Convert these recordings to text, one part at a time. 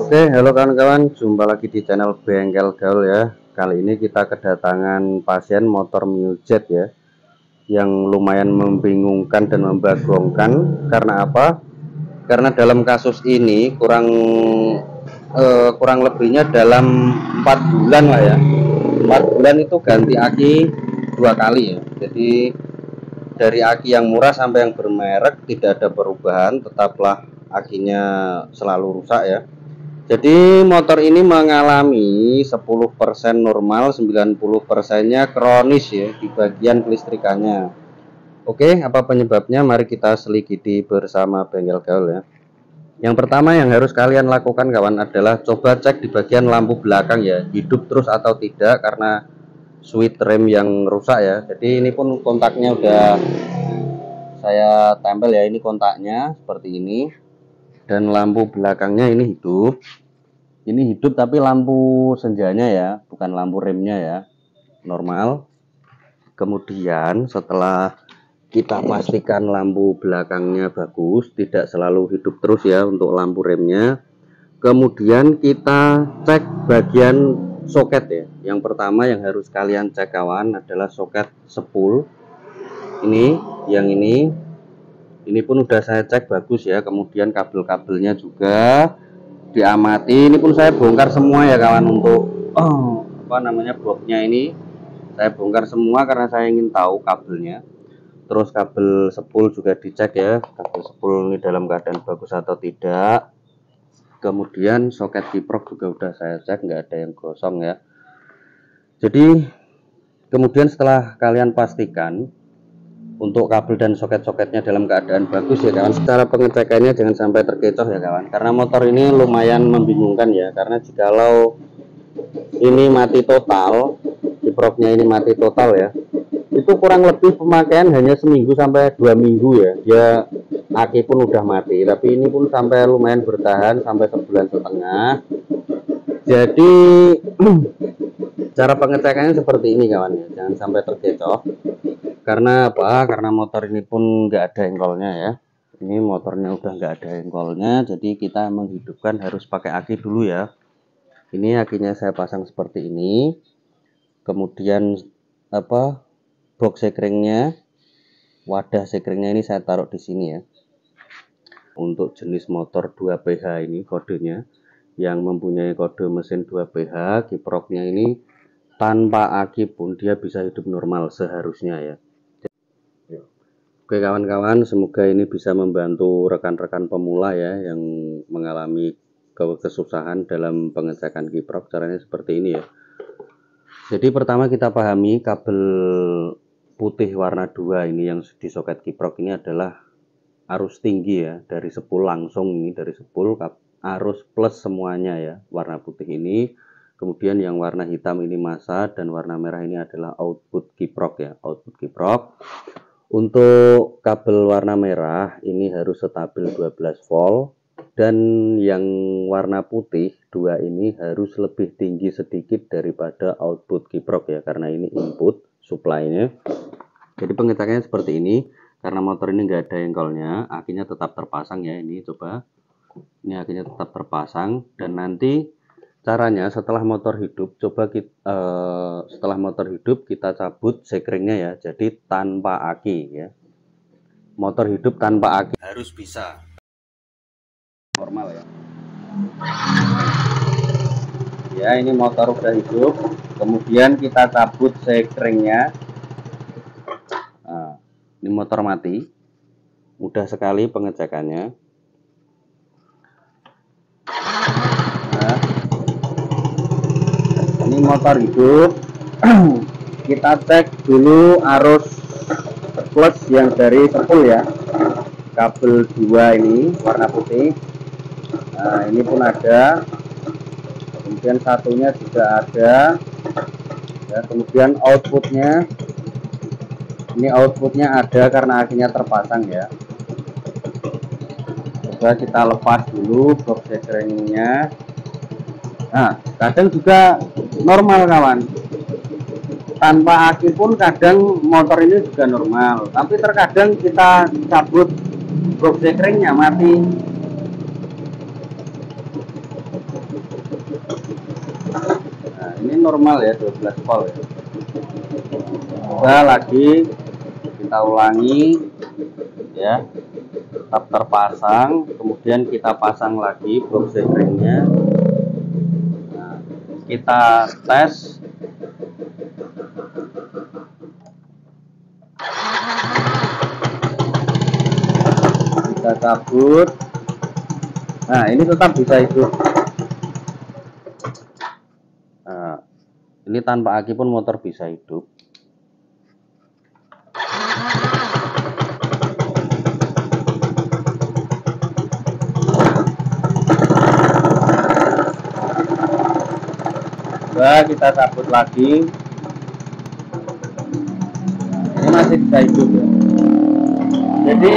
Oke, halo kawan-kawan, jumpa lagi di channel Bengkel Gaul ya. Kali ini kita kedatangan pasien motor Mio Jet ya, yang lumayan membingungkan dan membagongkan. Karena apa? Karena dalam kasus ini kurang lebihnya dalam 4 bulan lah ya. 4 bulan itu ganti aki 2 kali ya. Jadi dari aki yang murah sampai yang bermerek tidak ada perubahan, tetaplah akinya selalu rusak ya. Jadi motor ini mengalami 10% normal, 90%-nya kronis ya di bagian kelistrikannya. Oke, apa penyebabnya? Mari kita selidiki bersama Bengkel Gaul ya. Yang pertama yang harus kalian lakukan kawan adalah coba cek di bagian lampu belakang ya, hidup terus atau tidak karena switch rem yang rusak ya. Jadi ini pun kontaknya udah saya tempel ya, ini kontaknya seperti ini. Dan lampu belakangnya ini hidup. Ini hidup tapi lampu senjanya ya, bukan lampu remnya ya, normal. Kemudian setelah kita pastikan lampu belakangnya bagus, tidak selalu hidup terus ya untuk lampu remnya. Kemudian kita cek bagian soket ya. Yang pertama yang harus kalian cek kawan adalah soket spool. Yang ini pun udah saya cek bagus ya. Kemudian kabel-kabelnya juga diamati. Ini pun saya bongkar semua ya kawan, untuk boxnya ini saya bongkar semua karena saya ingin tahu kabelnya. Terus kabel spool juga dicek ya, kabel spool ini dalam keadaan bagus atau tidak. Kemudian soket kiprok juga udah saya cek, nggak ada yang gosong ya. Jadi kemudian setelah kalian pastikan untuk kabel dan soket-soketnya dalam keadaan bagus ya kawan, secara pengecekannya jangan sampai terkecoh ya kawan, karena motor ini lumayan membingungkan ya. Karena jikalau ini mati total, kiproknya ini mati total ya, itu kurang lebih pemakaian hanya seminggu sampai 2 minggu ya, dia aki pun udah mati. Tapi ini pun sampai lumayan bertahan sampai 1,5 bulan. Jadi cara pengecekannya seperti ini kawan ya, jangan sampai terkecoh. Karena apa? Karena motor ini pun nggak ada engkolnya ya. Ini motornya udah nggak ada engkolnya, jadi kita menghidupkan harus pakai aki dulu ya. Ini akinya saya pasang seperti ini. Kemudian box sekringnya, wadah sekringnya ini saya taruh di sini ya. Untuk jenis motor 2PH ini kodenya, yang mempunyai kode mesin 2PH, kiproknya ini tanpa aki pun dia bisa hidup normal seharusnya ya. Oke kawan-kawan, semoga ini bisa membantu rekan-rekan pemula ya yang mengalami kesusahan dalam pengecekan kiprok. Caranya seperti ini ya. Jadi pertama kita pahami kabel putih warna 2 ini yang di soket kiprok ini adalah arus tinggi ya, dari spool langsung, ini dari spool arus plus semuanya ya, warna putih ini. Kemudian yang warna hitam ini massa, dan warna merah ini adalah output kiprok ya, output kiprok. Untuk kabel warna merah ini harus stabil 12 volt, dan yang warna putih 2 ini harus lebih tinggi sedikit daripada output kiprok ya, karena ini input supply-nya. Jadi pengecekannya seperti ini. Karena motor ini nggak ada engkolnya, akinya tetap terpasang ya. Ini coba, ini akinya tetap terpasang. Dan nanti caranya setelah motor hidup, setelah motor hidup kita cabut sekringnya ya, jadi tanpa aki ya. Motor hidup tanpa aki harus bisa normal ya. Ya, ini motor udah hidup. Kemudian kita cabut sekringnya. Nah, ini motor mati. Mudah sekali pengecekannya. Nah, ini motor hidup. Kita cek dulu arus plus yang dari spool ya, kabel 2 ini warna putih. Nah, ini pun ada. Kemudian satunya juga ada ya. Kemudian outputnya, ini outputnya ada karena akinya terpasang ya. Coba kita lepas dulu box sekringnya. Nah, kadang juga normal kawan, tanpa aki pun kadang motor ini juga normal. Tapi terkadang kita cabut box sekringnya mati. normal ya, 12 volt ya. Coba lagi kita ulangi ya, tetap terpasang, kemudian kita pasang lagi box sekringnya. Nah, kita tes. Kita cabut. Nah, ini tetap bisa hidup. Nah, ini tanpa aki pun motor bisa hidup. Coba kita cabut lagi. Ini masih bisa hidup ya. Jadi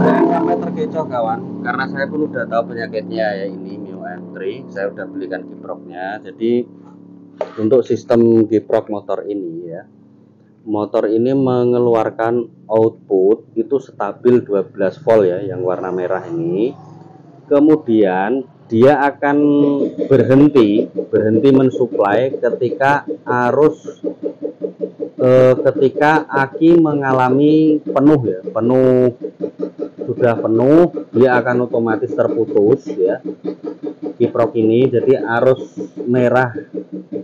jangan sampai terkecoh kawan, karena saya pun udah tahu penyakitnya ya, ini Mio M3. Saya udah belikan kiproknya. Jadi untuk sistem kiprok motor ini ya, motor ini mengeluarkan output itu stabil 12 volt ya, yang warna merah ini. Kemudian dia akan berhenti mensuplai ketika arus ketika aki mengalami penuh ya, sudah penuh, dia akan otomatis terputus ya kiprok ini. Jadi arus merah,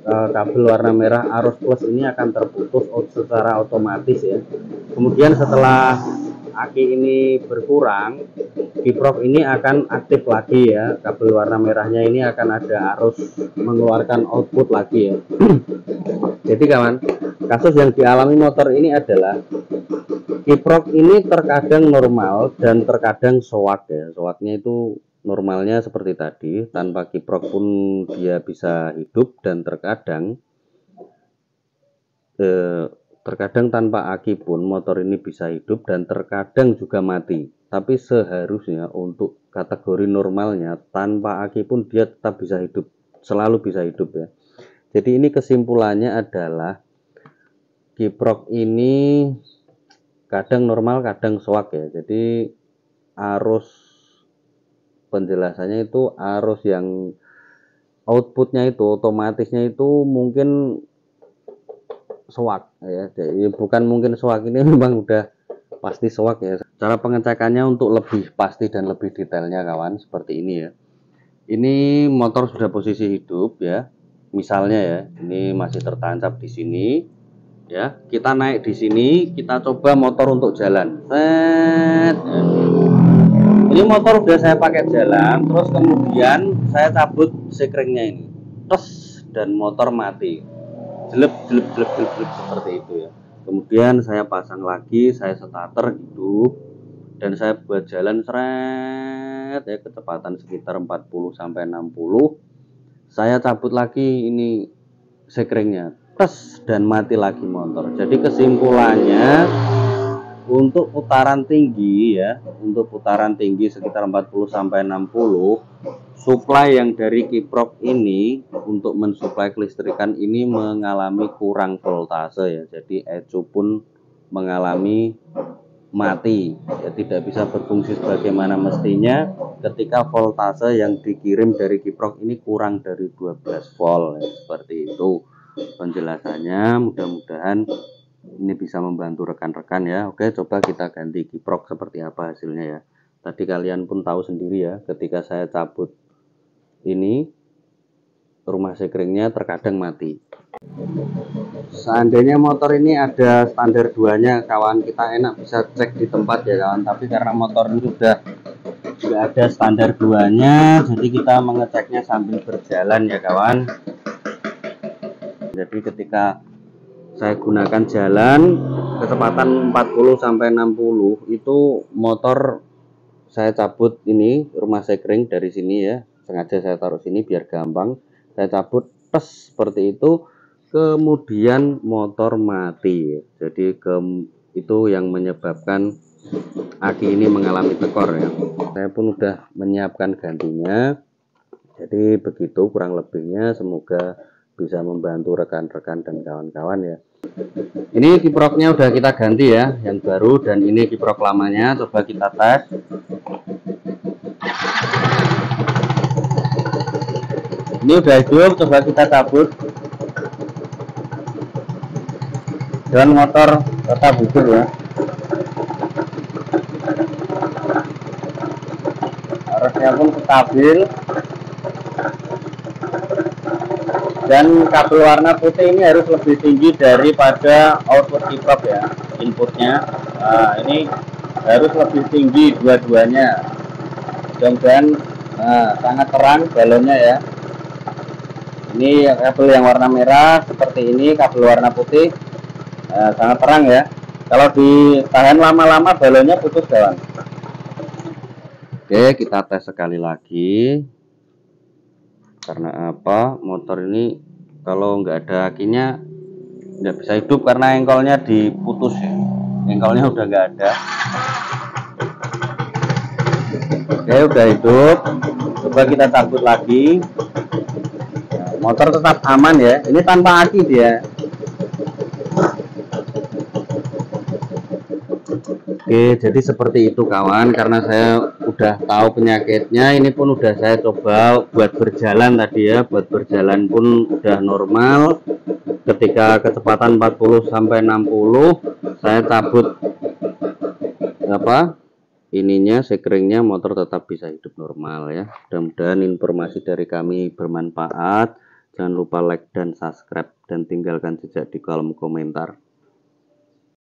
kabel warna merah arus plus ini akan terputus secara otomatis ya. Kemudian setelah aki ini berkurang, kiprok ini akan aktif lagi ya, kabel warna merahnya ini akan ada arus mengeluarkan output lagi ya. Jadi kawan, kasus yang dialami motor ini adalah kiprok ini terkadang normal dan terkadang soak ya. Soaknya itu normalnya seperti tadi, tanpa kiprok pun dia bisa hidup, dan terkadang tanpa aki pun motor ini bisa hidup, dan terkadang juga mati. Tapi seharusnya untuk kategori normalnya tanpa aki pun dia tetap bisa hidup, selalu bisa hidup ya. Jadi ini kesimpulannya adalah kiprok ini kadang normal kadang soak ya. Jadi arus penjelasannya itu arus yang outputnya itu otomatisnya itu mungkin soak ya. Jadi bukan mungkin soak, ini memang udah pasti soak ya. Cara pengecekannya untuk lebih pasti dan lebih detailnya kawan, seperti ini ya. Ini motor sudah posisi hidup ya. Misalnya ya, ini masih tertancap di sini ya. Kita naik di sini, kita coba motor untuk jalan. Set. Ini motor udah saya pakai jalan, terus kemudian saya cabut sekringnya ini, terus, dan motor mati. Jelep seperti itu ya. Kemudian saya pasang lagi, saya starter hidup, dan saya buat jalan seret ya, kecepatan sekitar 40 sampai 60. Saya cabut lagi ini sekringnya, tes, dan mati lagi motor. Jadi kesimpulannya untuk putaran tinggi ya, untuk putaran tinggi sekitar 40 sampai 60, suplai yang dari kiprok ini untuk mensuplai kelistrikan ini mengalami kurang voltase ya. Jadi ECU pun mengalami mati ya, tidak bisa berfungsi sebagaimana mestinya ketika voltase yang dikirim dari kiprok ini kurang dari 12 volt ya. Seperti itu penjelasannya, mudah-mudahan ini bisa membantu rekan-rekan ya. Oke, coba kita ganti kiprok seperti apa hasilnya ya. Tadi kalian pun tahu sendiri ya, ketika saya cabut ini rumah sekringnya terkadang mati. Seandainya motor ini ada standar 2-nya kawan, kita enak bisa cek di tempat ya kawan. Tapi karena motor ini sudah ada standar 2-nya, jadi kita mengeceknya sambil berjalan ya kawan. Jadi ketika saya gunakan jalan kecepatan 40 sampai 60, itu motor saya cabut ini rumah sekring dari sini ya. Sengaja saya taruh sini biar gampang. Saya cabut tes seperti itu. Kemudian motor mati. Jadi itu yang menyebabkan aki ini mengalami tekor ya. Saya pun udah menyiapkan gantinya. Jadi begitu kurang lebihnya, semoga bisa membantu rekan-rekan dan kawan-kawan ya. Ini kiproknya udah kita ganti ya, yang baru, dan ini kiprok lamanya. Coba kita tes. Ini udah hidup, coba kita cabut. dan motor tetap hidup ya. Arusnya pun stabil, dan kabel warna putih ini harus lebih tinggi daripada output kiprop ya, inputnya. Nah, ini harus lebih tinggi dua-duanya. Mudah-mudahan sangat terang balonnya ya. Ini kabel yang warna merah seperti ini, kabel warna putih sangat terang ya. Kalau ditahan lama-lama balonnya putus kawan. Oke, kita tes sekali lagi. Karena apa? Motor ini kalau nggak ada akinya nggak bisa hidup karena engkolnya diputus ya. Engkolnya udah nggak ada. Oke, udah hidup. Coba kita cabut lagi. Nah, motor tetap aman ya. Ini tanpa aki dia. Oke, jadi seperti itu kawan. Karena saya udah tahu penyakitnya, ini pun udah saya coba buat berjalan tadi ya. Buat berjalan pun udah normal. Ketika kecepatan 40 sampai 60, saya cabut ininya, sekeringnya, motor tetap bisa hidup normal ya. Mudah-mudahan informasi dari kami bermanfaat. Jangan lupa like dan subscribe dan tinggalkan jejak di kolom komentar.